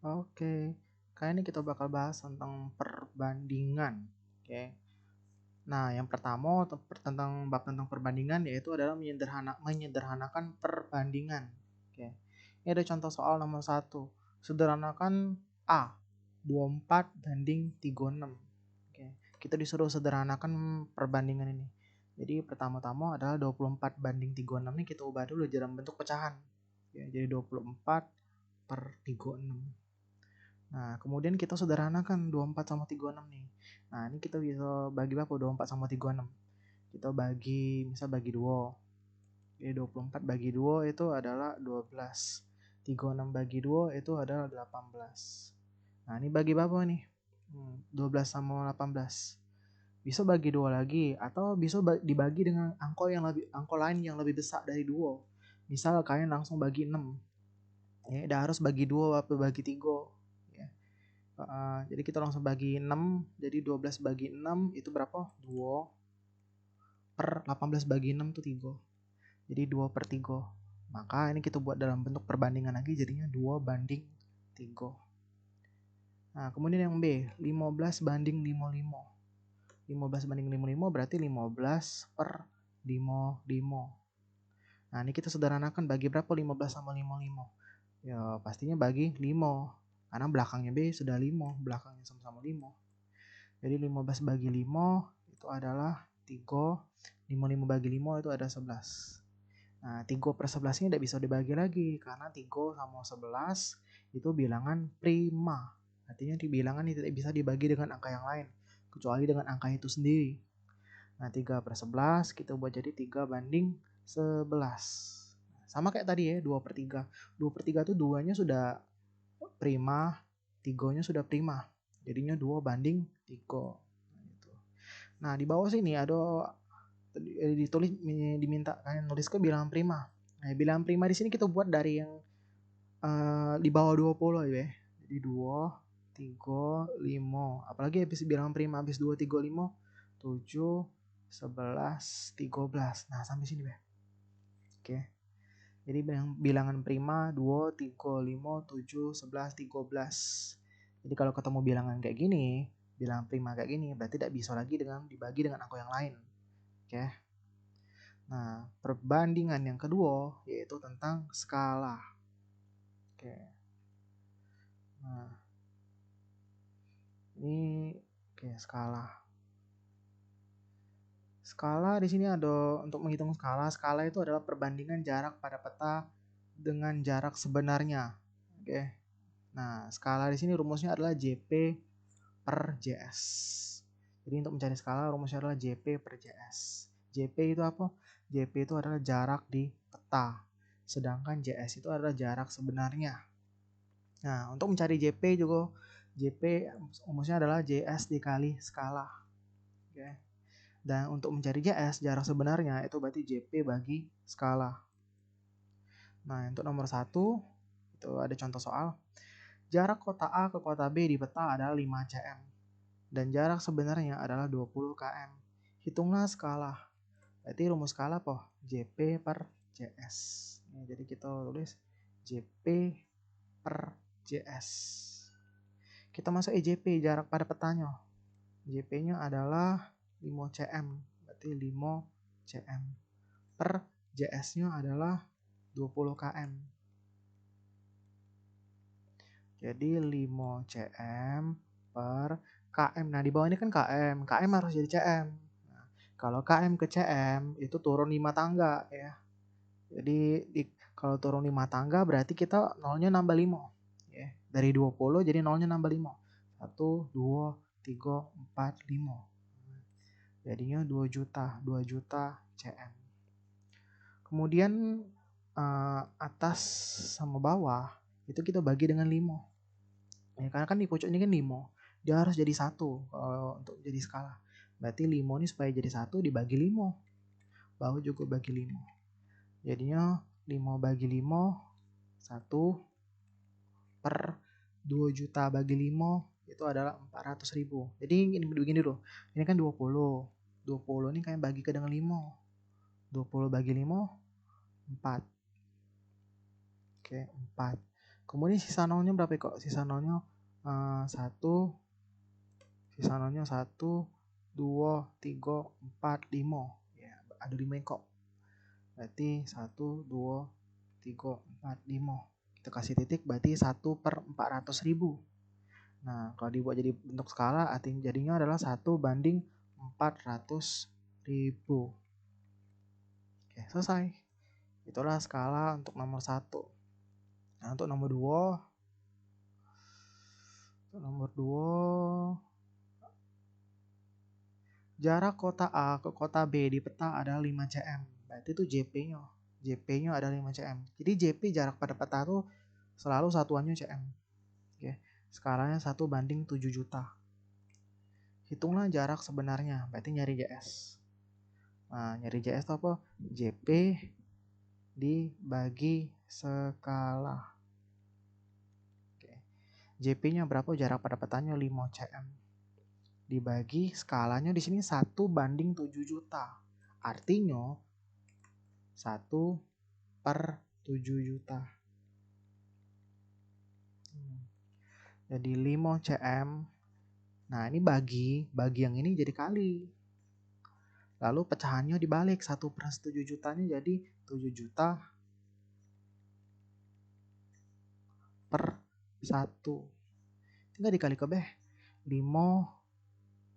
Oke, kali ini kita bakal bahas tentang perbandingan. Oke. Nah, yang pertama tentang bab tentang perbandingan yaitu adalah menyederhanakan perbandingan. Oke. Ini ada contoh soal nomor 1. Sederhanakan A 24 banding 36. Oke. Kita disuruh sederhanakan perbandingan ini. Jadi pertama-tama adalah 24 banding 36 ini kita ubah dulu dalam bentuk pecahan. Ya, jadi 24 per 36. Nah, kemudian kita sederhanakan 24 sama 36 nih. Nah, ini kita bisa bagi berapa 24 sama 36? Kita bagi, misal bagi 2. Jadi 24 bagi 2 itu adalah 12. 36 bagi 2 itu adalah 18. Nah, ini bagi berapa nih? 12 sama 18. Bisa bagi 2 lagi atau bisa dibagi dengan angko lain yang lebih besar dari 2. Misal kalian langsung bagi 6. Ya, udah harus bagi 2 atau bagi 3. Jadi kita langsung bagi 6. Jadi 12 bagi 6 itu berapa? 2 per 18 bagi 6 itu 3. Jadi 2 per 3. Maka ini kita buat dalam bentuk perbandingan lagi jadinya 2 banding 3. Nah, kemudian yang B, 15 banding 55. 15 banding 55 berarti 15 per 55. Nah, ini kita sederhanakan bagi berapa 15 sama 55? Ya, pastinya bagi 5. Karena belakangnya B sudah 5, belakangnya sama-sama 5. Jadi 15 bagi 5 itu adalah 3. 55 bagi 5 itu ada 11. Nah, 3 per 11 ini tidak bisa dibagi lagi karena 3 sama 11 itu bilangan prima. Artinya di bilangan ini tidak bisa dibagi dengan angka yang lain kecuali dengan angka itu sendiri. Nah, 3 per 11 kita buat jadi 3 banding 11. Sama kayak tadi ya, 2 per 3. 2 per 3 itu 2-nya sudah prima, 3-nya sudah prima. Jadinya 2 banding 3. Nah, di bawah sini ada ditulis diminta kalian nulis ke bilangan prima. Nah, bilangan prima di sini kita buat dari yang di bawah 20 ya. Jadi 2, 3, 5. Apalagi habis bilangan prima habis 2, 3, 5, 7, 11, 13. Nah, sampai sini, Be. Oke. Jadi bilangan prima 2, 3, 5, 7, 11, 13. Jadi kalau ketemu bilangan kayak gini, bilangan prima kayak gini, berarti tidak bisa lagi dibagi dengan angka yang lain. Oke. Nah, perbandingan yang kedua yaitu tentang skala. Oke. Nah, ini skala. Skala di sini ada untuk menghitung skala. Skala itu adalah perbandingan jarak pada peta dengan jarak sebenarnya. Oke. Nah, skala di sini rumusnya adalah JP per JS. Jadi untuk mencari skala rumusnya adalah JP per JS. JP itu apa? JP itu adalah jarak di peta. Sedangkan JS itu adalah jarak sebenarnya. Nah, untuk mencari JP juga JP rumusnya adalah JS dikali skala. Oke. Dan untuk mencari JS jarak sebenarnya itu berarti JP bagi skala. Nah, untuk nomor 1 itu ada contoh soal. Jarak kota A ke kota B di peta adalah 5 cm dan jarak sebenarnya adalah 20 km. Hitunglah skala. Berarti rumus skala apa? JP per JS. Nah, jadi kita tulis JP per JS. Kita masuk EJP, jarak pada petanya. JP-nya adalah 5 cm. Berarti 5 cm. Per JS-nya adalah 20 km. Jadi 5 cm per km. Nah, di bawah ini kan km. Km harus jadi cm. Nah, kalau km ke cm itu turun 5 tangga ya. Jadi kalau turun 5 tangga berarti kita nolnya nambah 5. Ya. Dari 20 jadi nolnya nambah 5. 1, 2, 3, 4, 5. Jadinya 2 juta cm. Kemudian atas sama bawah itu kita bagi dengan 5. Ya, karena kan di pojok ini kan 5. Dia harus jadi 1 untuk jadi skala. Berarti 5 ini supaya jadi 1 dibagi 5. Bawah juga bagi 5. Jadinya 5 bagi 5 1 per 2 juta bagi 5 itu adalah 400.000. Jadi ini begini dulu. Ini kan 20. 20 ini kayak bagi ke dengan 5. 20 bagi 5 4. Oke, 4. Kemudian sisa nolnya berapa kok? Sisa nolnya 1, sisa nolnya 1, 2, 3, 4, 5. Ya, ada 5 kok. Berarti 1, 2, 3, 4, 5. Kita kasih titik berarti 1/400.000. Nah, kalau dibuat jadi bentuk skala, artinya jadinya adalah 1/400.000. Oke, selesai. Itulah skala untuk nomor 1. Nah, untuk nomor 2, jarak kota A ke kota B di peta adalah 5 cm. Berarti itu JP-nya. JP-nya adalah 5 cm. Jadi JP jarak pada peta itu selalu satuannya cm. Oke. Skalanya 1/7 juta. Hitunglah jarak sebenarnya, berarti nyari JS. Nah, nyari JS itu apa? JP dibagi skala. Oke. JP-nya berapa? Jarak pada petanya 5 cm. Dibagi skalanya di sini 1/7 juta. Artinya 1/7 juta. Jadi 5 cm. Nah, ini bagi yang ini jadi kali. Lalu pecahannya dibalik, 1/7 jutanya jadi 7 juta per 1. Tinggal dikali ke B. 5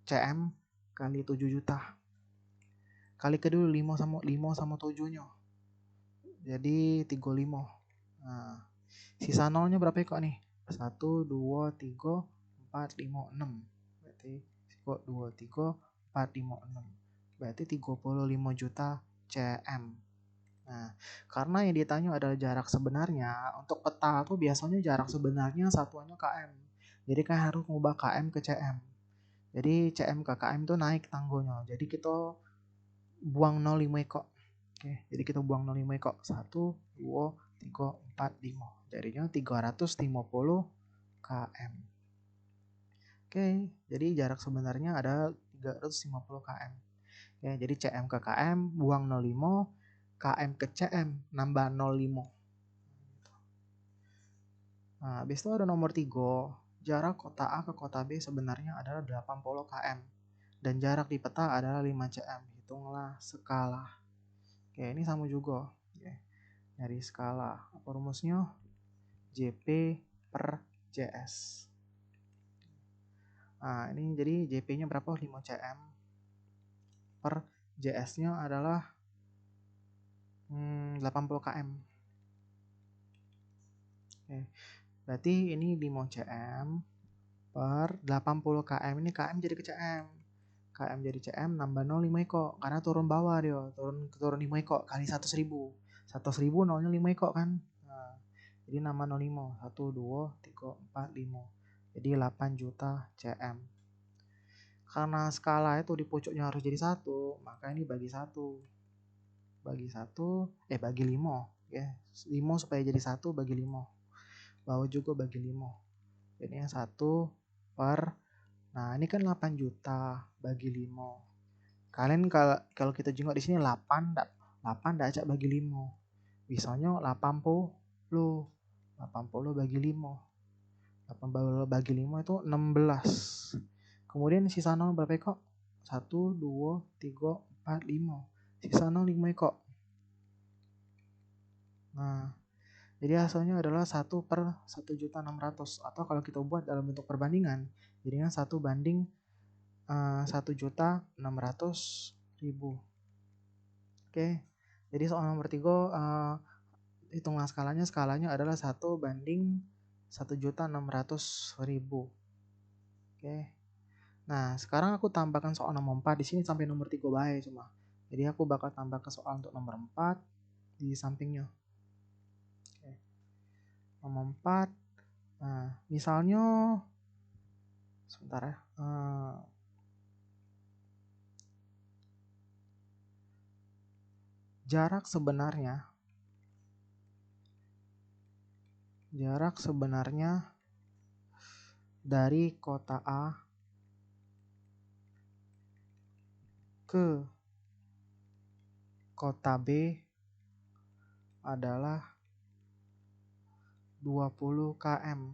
cm kali 7 juta. Kali ke dulu 5 sama 7-nya. Jadi 35. Nah, sisa nolnya berapa kok nih? 1, 2, 3, 4, 5, 6. Berarti 2, 3, 4, 5, 6. Berarti 35 juta cm. Nah, karena yang ditanya adalah jarak sebenarnya, untuk peta tuh biasanya jarak sebenarnya satuannya km. Jadi kan harus ngubah km ke cm. Jadi cm ke km tuh naik tanggonya. Jadi kita buang 0,5 kok. Oke, jadi kita buang 0,5 kok. 1, 2, 3, 4, 5. Jadinya 350 km. Oke, jadi jarak sebenarnya ada 350 km. Oke, jadi cm ke km buang 0,5, km ke cm nambah 0,5. Nah, habis itu ada nomor 3. Jarak kota A ke kota B sebenarnya adalah 80 km. Dan jarak di peta adalah 5 cm. Hitunglah skala. Oke, ini sama juga. Oke, nyari skala. Apa rumusnya? JP per JS. Nah, ini jadi JP-nya berapa? 5 cm. Per JS-nya adalah 80 km. Oke, berarti ini 5 cm per 80 km. Ini km jadi ke cm. KM jadi cm nambah 0,5 kok. Karena turun bawah dia. Turun 5 kok kali 100.000. 100.000 nolnya 5 kok kan. Nah, jadi nambah 0,5. 1, 2, 3, 4, 5. Jadi 8 juta cm. Karena skala itu di pucuknya harus jadi 1, maka ini bagi 1. Bagi 5 ya. 5 supaya jadi 1 bagi 5. Bawah juga bagi 5. Jadinya 1 per, nah ini kan 8 juta bagi 5. Kalian kalau kita jengok di sini 8 enggak acak bagi 5. Bisanya 80. 80 bagi 5. 80 bagi 5 itu 16. Kemudian sisa 0 berapa kok? 1, 2, 3, 4, 5. Sisa 0 5 kok. Nah, jadi hasilnya adalah 1/1.600.000. Atau kalau kita buat dalam bentuk perbandingan, jadinya 1/1.600.000. Oke, jadi soal nomor 3, hitunglah skalanya. Skalanya adalah 1/1.600.000. Oke. Nah, sekarang aku tambahkan soal nomor 4 di sini sampai nomor 3 baik cuma. Jadi aku bakal tambah ke soal untuk nomor 4 di sampingnya. Oke. Nomor 4. Nah, misalnya sebentar ya. Jarak sebenarnya dari kota A ke kota B adalah 20 km.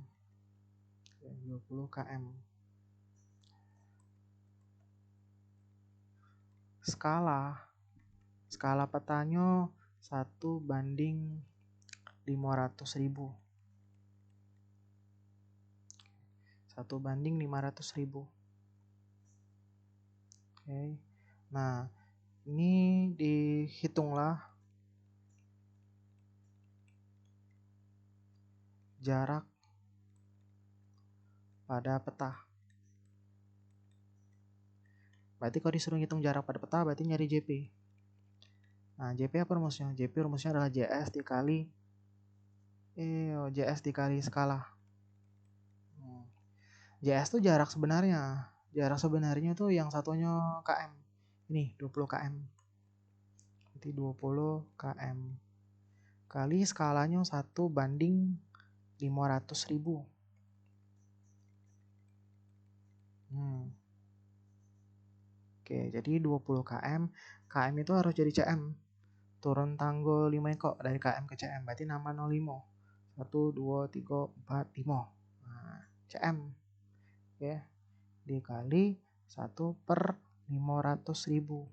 20 km. Skala petanya 1/500.000. 1/500.000. Oke. Nah, ini dihitunglah jarak pada peta. Berarti kalau disuruh hitung jarak pada peta, berarti nyari JP. Nah, JP apa rumusnya? JP rumusnya adalah JS dikali skala. JS itu jarak sebenarnya. Jarak sebenarnya itu yang satunya km. Ini 20 km. Berarti 20 km. Kali skalanya 1/500.000. Oke, jadi 20 km. KM itu harus jadi CM. Turun tanggal 5 kok dari KM ke CM. Berarti nambah 05. 1, 2, 3, 4, 5. Nah, CM. Oke. Dikali 1/500.000.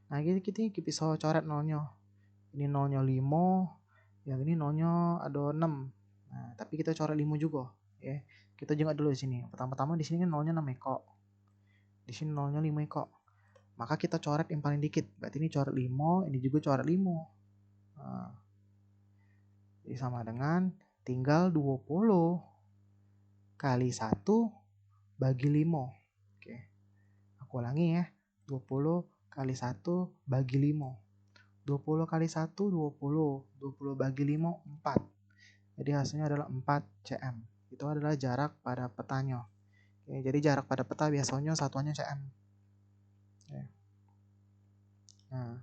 Nah, kita bisa coret nolnya. Ini nolnya 5. Yang ini nolnya ada 6. Nah, tapi kita coret 5 juga. Ya. Kita jenguk dulu di sini. Pertama-tama di sini kan nolnya 6 kok. Di sini nolnya 5 kok. Maka kita coret yang paling dikit. Berarti ini coret 5, ini juga coret 5. Nah, jadi sama dengan tinggal 20 kali 1 bagi 5. Oke. Aku ulangi ya. 20 kali 1 bagi 5. 20 kali 1, 20. 20 bagi 5, 4. Jadi hasilnya adalah 4 cm. Itu adalah jarak pada petanya. Oke, jadi jarak pada peta biasanya satuannya cm. Oke. Nah,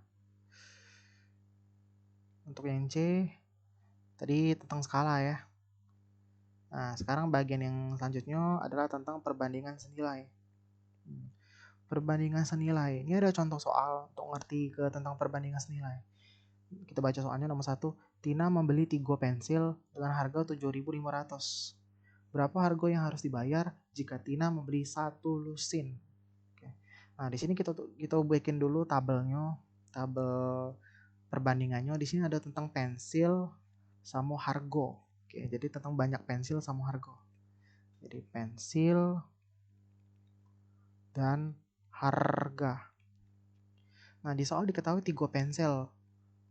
untuk yang C tadi tentang skala ya. Nah, sekarang bagian yang selanjutnya adalah tentang perbandingan senilai. Perbandingan senilai. Ini ada contoh soal untuk ngerti tentang perbandingan senilai. Kita baca soalnya nomor 1. Tina membeli 3 pensil dengan harga 7.500. Berapa harga yang harus dibayar jika Tina membeli 1 lusin? Oke. Nah, di sini kita bikin dulu tabelnya, tabel perbandingannya. Di sini ada tentang pensil sama harga. Oke, jadi tentang banyak pensil sama harga. Jadi pensil dan harga. Nah, di soal diketahui 3 pensil.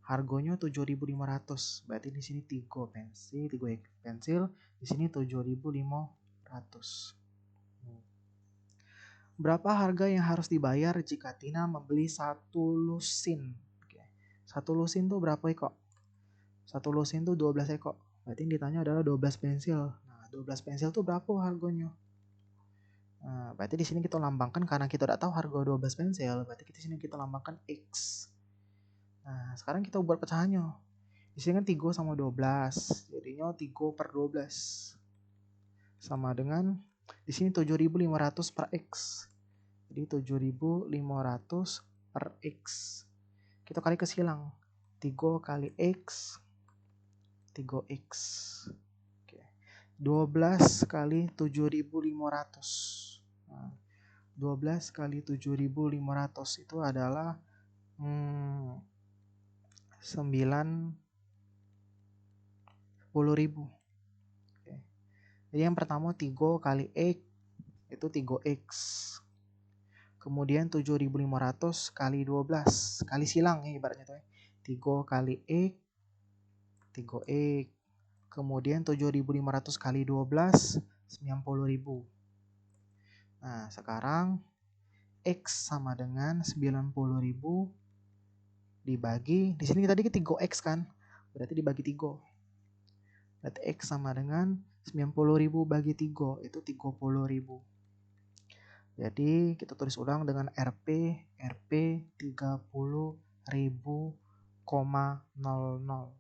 Harganya 7.500. Berarti di sini 3 pensil, di sini 7.500. Berapa harga yang harus dibayar jika Tina membeli 1 lusin? Oke. 1 lusin tuh berapa kok? 1 lusin tuh 12 ekor. Berarti yang ditanya adalah 12 pensil. Nah, 12 pensil tuh berapa harganya? Nah, berarti di sini kita lambangkan karena kita udah tahu harga 12 pensil, berarti di sini kita lambangkan X. Nah, sekarang kita buat pecahannya. Di sini kan 3 sama 12. Jadinya 3/12. Sama dengan di sini 7.500 per X. Jadi 7.500 per X. Kita kali ke silang. 3 kali X 3x. Oke. 12 kali 7.500. Nah, 12 kali 7.500 itu adalah 90.000. Oke. Jadi yang pertama 3 kali X itu 3x. Kemudian 7.500 kali 12 kali silang ya ibaratnya tuh ya. 3 kali X 3x. Kemudian 7.500 kali 12 90.000. Nah, sekarang X sama dengan 90.000 dibagi, di sini tadi 3x kan, berarti dibagi 3. Berarti X sama dengan 90.000 bagi 3, itu 30.000. Jadi kita tulis ulang dengan RP 30.000,00.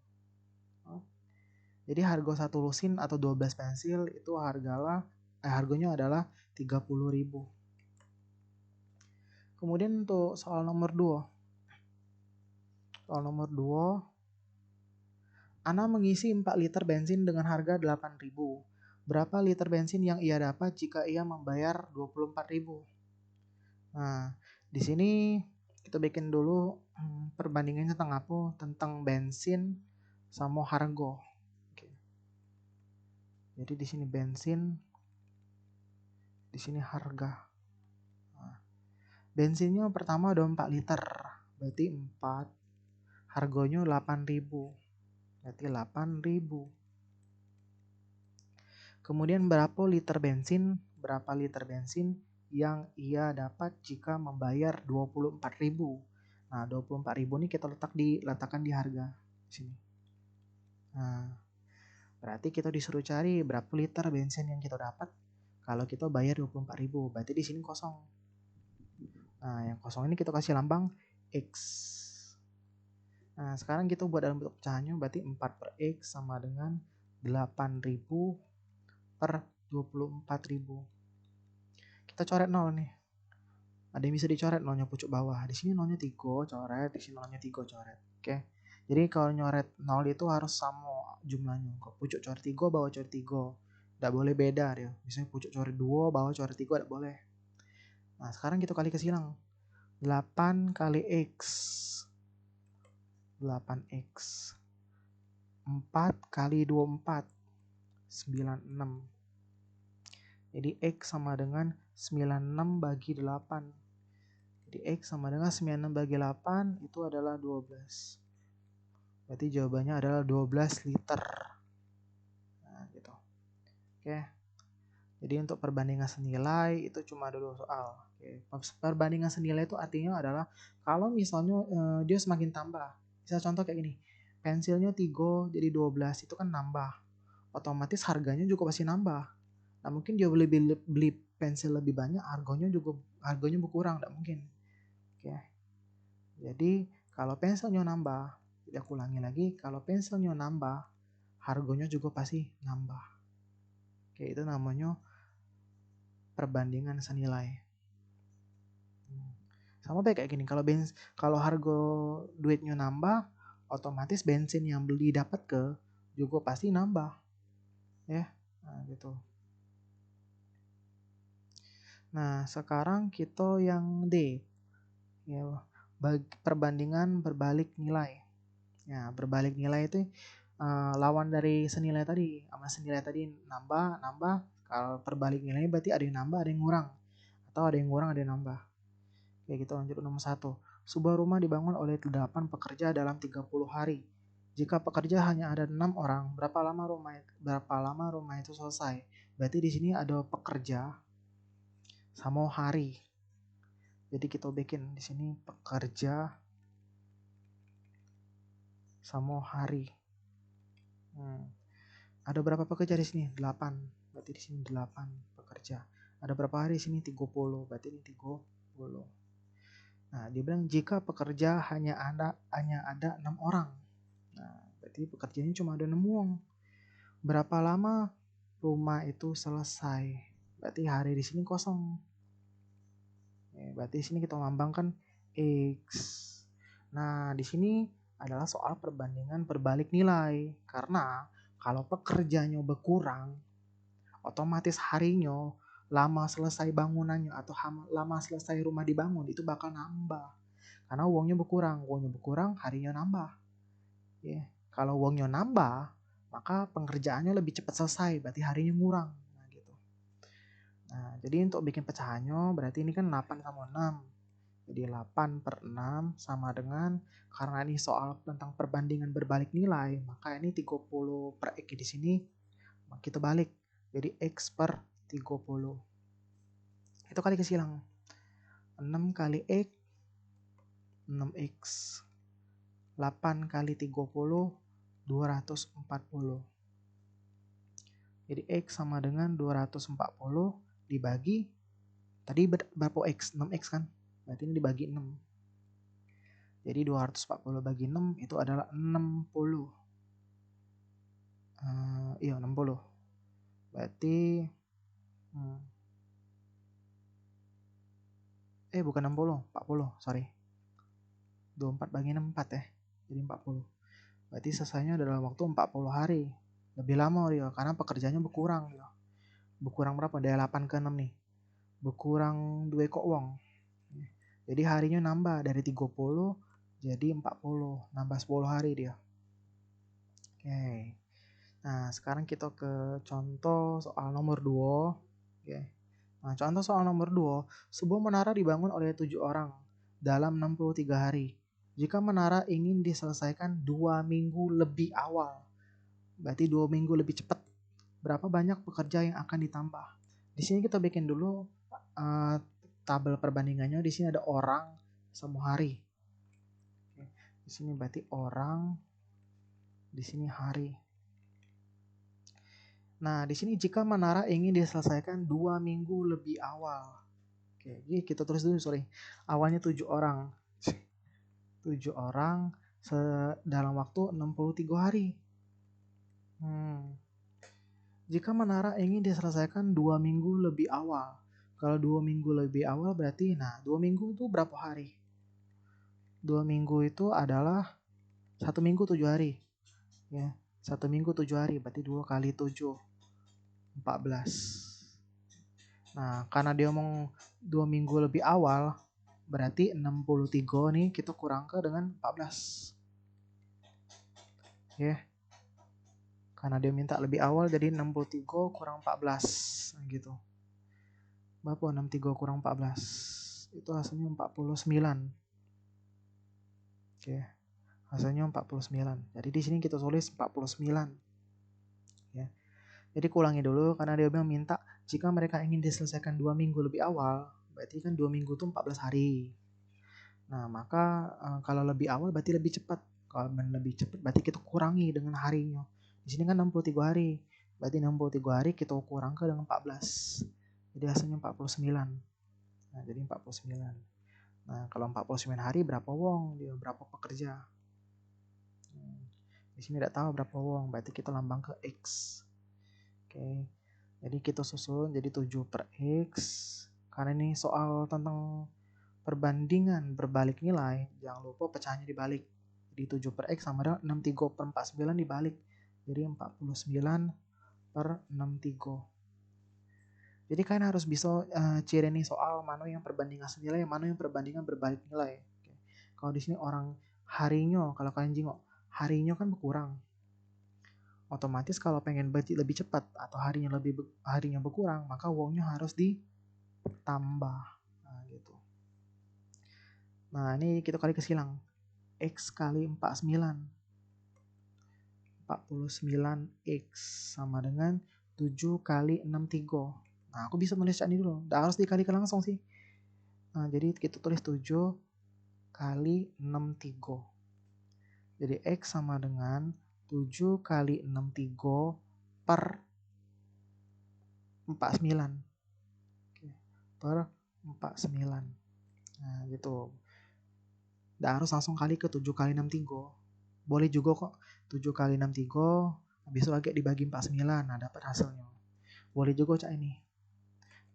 Jadi harga 1 lusin atau 12 pensil itu harganya adalah 30.000. Kemudian untuk soal nomor 2. Soal nomor 2 Ana mengisi 4 liter bensin dengan harga 8.000. Berapa liter bensin yang ia dapat jika ia membayar 24.000? Nah, di sini kita bikin dulu perbandingannya tentang apa? Tentang bensin sama harga. Oke. Jadi di sini bensin, di sini harga. Nah, bensinnya pertama ada 4 liter. Berarti 4. Harganya 8.000. Berarti 8.000. Kemudian berapa liter bensin? Berapa liter bensin yang ia dapat jika membayar 24.000? Nah, 24.000 ini kita letakkan di harga di sini. Nah, berarti kita disuruh cari berapa liter bensin yang kita dapat kalau kita bayar 24.000. Berarti di sini kosong. Nah, yang kosong ini kita kasih lambang X. Nah, sekarang kita buat dalam bentuk pecahannya, berarti 4 per X sama dengan 8.000 per 24.000. Kita coret 0 nih. Ada yang bisa dicoret nolnya pucuk bawah. Di sini nolnya 3 coret, di sini nolnya 3 coret. Oke. Jadi kalau nyoret 0 itu harus sama jumlahnya. Kalau pucuk coret 3, bawah coret 3. Tidak boleh beda dia. Misalnya pucuk coret 2, bawah coret 3, tidak boleh. Nah, sekarang kita kali ke silang. 8 kali X. 8X. 4 kali 24. 96. Jadi X sama dengan 96 bagi 8. Jadi X sama dengan 96 bagi 8 itu adalah 12. Berarti jawabannya adalah 12 liter. Nah, gitu. Oke. Jadi untuk perbandingan senilai itu cuma ada 2 soal. Oke. Perbandingan senilai itu artinya adalah kalau misalnya dia semakin tambah. Misal contoh kayak gini. Pensilnya 3 jadi 12 itu kan nambah. Otomatis harganya juga pasti nambah. Nah, mungkin dia beli pensil lebih banyak, harganya berkurang, tidak mungkin. Oke. Jadi kalau pensilnya nambah, aku ulangi lagi, kalau pensilnya nambah, harganya juga pasti nambah. Oke, itu namanya perbandingan senilai. Sama kayak gini, kalau harga duitnya nambah, otomatis bensin yang beli dapat juga pasti nambah. Ya, nah gitu. Nah, sekarang kita yang D. Ya, perbandingan berbalik nilai. Ya, berbalik nilai itu lawan dari senilai tadi. Sama senilai tadi nambah. Kalau perbalik nilainya berarti ada yang nambah, ada yang ngurang. Atau ada yang ngurang, ada yang nambah. Oke, kita lanjut nomor 1. Sebuah rumah dibangun oleh 8 pekerja dalam 30 hari. Jika pekerja hanya ada 6 orang, berapa lama rumah itu selesai? Berarti di sini ada pekerja sama hari. Jadi kita bikin di sini pekerja sama hari. Ada berapa pekerja di sini? 8. Berarti di sini 8 pekerja. Ada berapa hari di sini? 30. Berarti ini 30. Nah, dia bilang jika pekerja hanya ada 6 orang. Nah, berarti pekerjanya cuma ada 6 orang. Berapa lama rumah itu selesai? Berarti hari di sini kosong. Berarti di sini kita lambangkan X. Nah, di sini adalah soal perbandingan berbalik nilai. Karena kalau pekerjanya berkurang, otomatis harinya, lama selesai bangunannya atau lama selesai rumah dibangun itu bakal nambah. Karena uangnya berkurang, harinya nambah. Ya. Kalau uangnya nambah, maka pengerjaannya lebih cepat selesai, berarti harinya ngurang. Nah, gitu. Nah, jadi untuk bikin pecahannya, berarti ini kan 8 sama 6. Jadi 8 per 6 sama dengan, karena ini soal tentang perbandingan berbalik nilai, maka ini 30 per X di sini, kita balik. Jadi X per 30. Itu kali ke silang. 6 kali X, 6X. 8 kali 30, 240. Jadi X sama dengan 240 dibagi, tadi berapa X? 6X kan? Berarti ini dibagi 6. Jadi 240 bagi 6 itu adalah 60. Iya 60. Berarti bukan 60, 40, sorry. 24 bagi 6, 4 ya. Jadi 40. Berarti selesainya dalam waktu 40 hari. Lebih lama dia karena pekerjaannya berkurang dia. Berkurang berapa? Dari 8 ke 6 nih. Berkurang 2 kok wong. Jadi harinya nambah dari 30 jadi 40, nambah 10 hari dia. Oke. Nah, sekarang kita ke contoh soal nomor 2. Oke. Nah, contoh soal nomor 2, sebuah menara dibangun oleh 7 orang dalam 63 hari. Jika menara ingin diselesaikan 2 minggu lebih awal, berarti 2 minggu lebih cepat, berapa banyak pekerja yang akan ditambah? Di sini kita bikin dulu tabel perbandingannya. Di sini ada orang sama hari. Oke. Di sini berarti orang, di sini hari. Nah, di sini jika menara ingin diselesaikan 2 minggu lebih awal. Oke, jadi kita tulis dulu, sorry. Awalnya 7 orang. 7 orang dalam waktu 63 hari. Jika menara ingin diselesaikan 2 minggu lebih awal. Kalau 2 minggu lebih awal berarti, 2 minggu itu berapa hari? 2 minggu itu adalah 1 minggu 7 hari. Ya, 1 minggu 7 hari, berarti 2 kali 7. 14. Nah, karena dia ngomong 2 minggu lebih awal, berarti 63 nih kita kurangkan dengan 14. Ya. Karena dia minta lebih awal, jadi 63 kurang 14. Nah, gitu. Berapa 63 kurang 14? Itu hasilnya 49. Oke. Hasilnya 49. Jadi di sini kita tulis 49. Ya. Jadi kulangi dulu karena dia bilang minta jika mereka ingin diselesaikan 2 minggu lebih awal, berarti kan 2 minggu itu 14 hari. Nah, maka kalau lebih awal berarti lebih cepat. Kalau lebih cepat berarti kita kurangi dengan harinya. Di sini kan 63 hari. Berarti 63 hari kita kurangkan dengan 14. Jadi hasilnya 49. Nah, jadi 49. Nah, kalau 49 hari berapa wong? Dia berapa pekerja? Di sini tidak tahu berapa wong, berarti kita lambang ke X. Oke. Jadi kita susun jadi 7 per X. Karena ini soal tentang perbandingan berbalik nilai, jangan lupa pecahnya dibalik. Jadi 7 per X sama dengan 63 per 49 dibalik. Jadi 49 per 63. Jadi kalian harus bisa ciri nih soal mana yang perbandingan senilai, mana yang perbandingan berbalik nilai. Oke. Kalau di sini orang harinya, kalau kalian jengok, harinya kan berkurang. Otomatis kalau pengen lebih cepat atau harinya berkurang, maka wongnya harus ditambah. Nah, gitu. Nah, ini kita kali ke silang. X kali 49. 49X sama dengan 7 kali 63. Nah, aku bisa nulis ini dulu. Nggak harus dikalikan langsung sih. Nah, jadi kita tulis 7 kali 63. Jadi X sama dengan 7 kali 63 per 49. Oke, per 49. Nah, gitu. Nggak harus langsung kali ke 7 kali 63. Boleh juga kok 7 kali 63, habis itu lagi dibagi 49. Nah, dapat hasilnya. Boleh juga cak ini.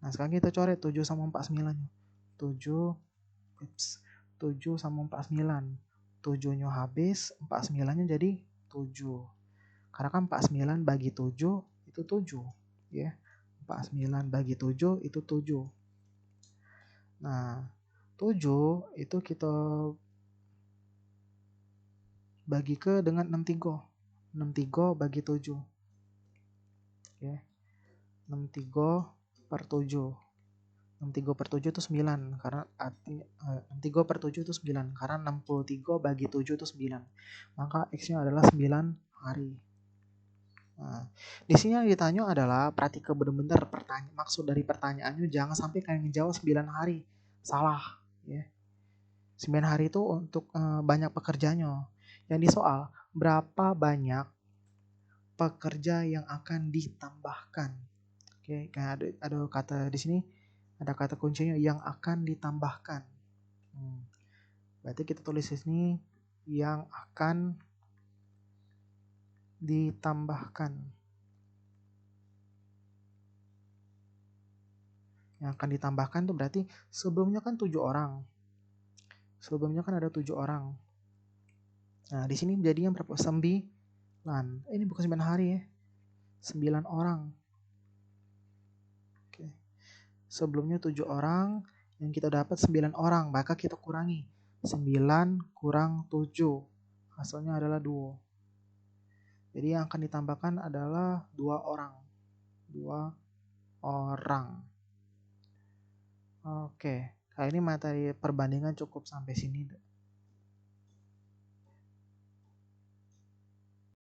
Nah, sekarang kita coret 7 sama 49-nya. 7 sama 49. 7-nya habis, 49-nya jadi 7. Karena kan 49 bagi 7 itu 7. Ya. 49 bagi 7 itu 7. Nah, 7 itu kita bagi ke dengan 63. 63 bagi 7. Ya. 63 per 7. 63 per 7 itu 9. Karena 63 per 7 itu 9. Karena 63 bagi 7 itu 9. Maka X-nya adalah 9 hari. Nah, di sini yang ditanya adalah perhatikan benar-benar maksud dari pertanyaannya, jangan sampai kalian menjawab 9 hari. Salah. Ya. 9 hari itu untuk banyak pekerjanya. Yang di soal, berapa banyak pekerja yang akan ditambahkan? Oke, kayak ada kata di sini, ada kata kuncinya yang akan ditambahkan. Berarti kita tulis di sini yang akan ditambahkan. Yang akan ditambahkan itu berarti sebelumnya kan 7 orang. Sebelumnya kan ada 7 orang. Nah, di sini jadinya berapa? 9. Ini bukan 9 hari ya. 9 orang. Oke. Sebelumnya 7 orang, yang kita dapat 9 orang, maka kita kurangi. 9 kurang 7. Hasilnya adalah 2. Jadi yang akan ditambahkan adalah 2 orang. 2 orang. Oke, kali ini materi perbandingan cukup sampai sini.